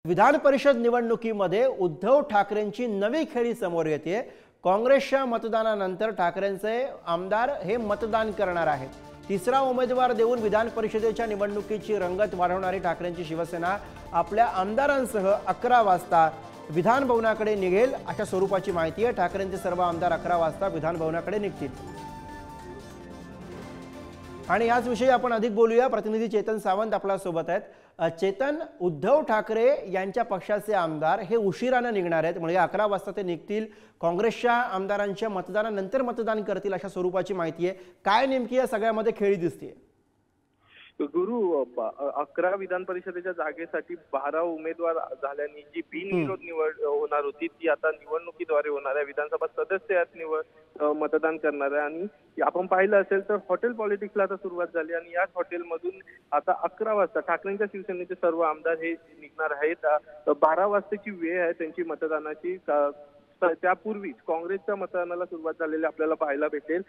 विधान परिषद निवडणुकीमध्ये उद्धव ठाकरेंची नवी खेळी समोर येते। काँग्रेसच्या मतदानानंतर ठाकरेंचे आमदार हे मतदान करणार आहेत। तिसरा उमेदवार देऊन विधान परिषदेच्या निवडणुकीची रंगत वाढवणारी ठाकरेंची शिवसेना आपल्या आमदारांसह 11 वाजता विधान भवनाकडे निघेल अशा स्वरूपाची माहिती आहे। ठाकरेंचे सर्व आमदार 11 वाजता विधान भवनाकडे निघतील। आणि याच विषयी आपण अधिक बोलूया। प्रतिनिधी चेतन सावंत आपल्या सोबत आहेत। चेतन, उद्धव ठाकरे यांच्या पक्षाचे आमदार हे उशिराने निघणार आहेत, म्हणजे 11 वाजता ते निघतील। काँग्रेसच्या आमदारांच्या मतदानानंतर मतदान करतील अशा स्वरूपाची माहिती आहे। काय नेमकी या सगळ्यामध्ये खेळी दिसते? गुरु 11 विधान परिषदेच्या जागेसाठी 12 उमेदवार झाल्याने जी बिनविरोध निवड होणार होती ती आता निवडणुकीद्वारे होणार आहे। विधानसभा सदस्य यात मतदान करणार आहे आणि आपण पाहिलं असेल तर हॉटेल पॉलिटिक्सला आता सुरुवात झाली आणि याच हॉटेलमधून आता 11 वाजता ठाकरेंच्या शिवसेनेचे सर्व आमदार हे निघणार आहेत। 12 वाजताची वेळ आहे त्यांची मतदानाची। त्यापूर्वीच काँग्रेसच्या मतदानाला सुरुवात झालेली आपल्याला पाहायला भेटेल।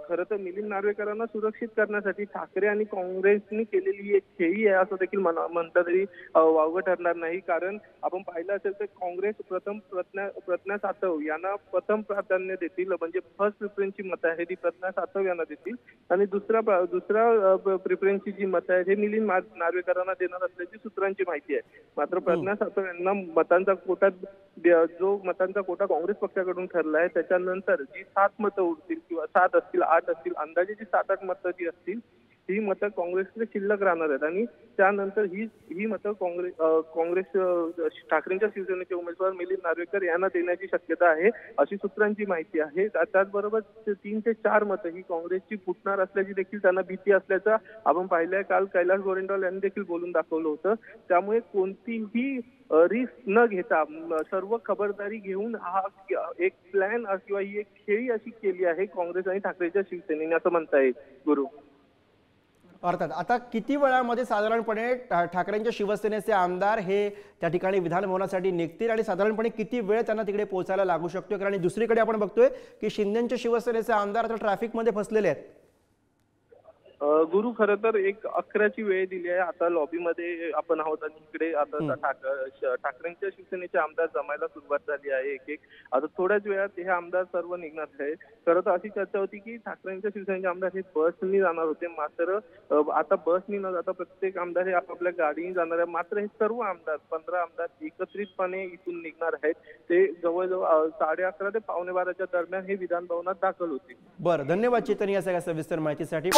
खरं तर मिलिंद नार्वेकरांना सुरक्षित करण्यासाठी ठाकरे आणि काँग्रेसने केलेली एक खेळी आहे असं देखील म्हणता तरी वावगं ठरणार नाही। कारण आपण पाहिलं असेल तर काँग्रेस प्रथम प्रज्ञा सातव यांना प्रथम प्राधान्य देतील, म्हणजे फर्स्ट प्रिफरन्सची मतं आहे ती प्रज्ञा सातव यांना देतील आणि दुसरा प्रिफरन्सची जी मतं आहे हे मिलिंद नार्वेकरांना देणार असल्याची सूत्रांची माहिती आहे। मात्र प्रज्ञा सातव यांना मतांचा कोटा जो मतांचा कोटा काँग्रेस पक्षाकडून ठरला आहे त्याच्यानंतर जी 7 मतं उरतील किंवा 7 असतील 8 असतील अंदाजे जी 7-8 मतं जी असतील ही मतं काँग्रेसकडे शिल्लक राहणार आहेत आणि त्यानंतर ही मतं काँग्रेस ठाकरेंच्या शिवसेनेचे उमेदवार मिलिंद नार्वेकर यांना देण्याची शक्यता आहे अशी सूत्रांची माहिती आहे। त्याचबरोबर 3 ते 4 मतं ही काँग्रेसची फुटणार असल्याची देखील त्यांना भीती असल्याचं आपण पाहिलंय। काल कैलास गोरेंट्याल यांनी देखील बोलून दाखवलं होतं। त्यामुळे कोणतीही रिस्क न घेता सर्व खबरदारी घेऊन हा एक प्लॅन किंवा ही एक खेळी अशी केली आहे काँग्रेस आणि ठाकरेच्या शिवसेनेने असं म्हणता येईल। गुरु, अर्थात आता किती वेळामध्ये साधारणपणे ठाकरेंच्या शिवसेनेचे आमदार हे त्या ठिकाणी विधान भवनासाठी निघतील आणि साधारणपणे किती वेळ त्यांना तिकडे पोहोचायला लागू शकतो? कारण दुसरीकडे आपण बघतोय की शिंदेच्या शिवसेनेचे आमदार आता ट्रॅफिकमध्ये फसलेले आहेत। गुरु, खरं तर 11ची वेळ दिली आहे। आता लॉबीमध्ये आपण आहोत आणि इकडे आता ठाकरेंच्या शिवसेनेचे आमदार जमायला सुरुवात झाली आहे एक आता थोड्याच वेळात हे आमदार सर्व निघणार आहे। खरं तर अशी चर्चा होती की ठाकरेंच्या शिवसेनेचे आमदार हे बसनी जाणार होते, मात्र आता बसनी न जाता प्रत्येक आमदार हे आपापल्या गाडीने जाणार आहे। मात्र हे सर्व आमदार 15 आमदार एकत्रितपणे इथून निघणार आहेत। ते जवळजवळ 11:30 ते 11:15च्या दरम्यान हे विधान भवनात दाखल होते। बरं, धन्यवाद चेतन या सगळ्या सविस्तर माहितीसाठी।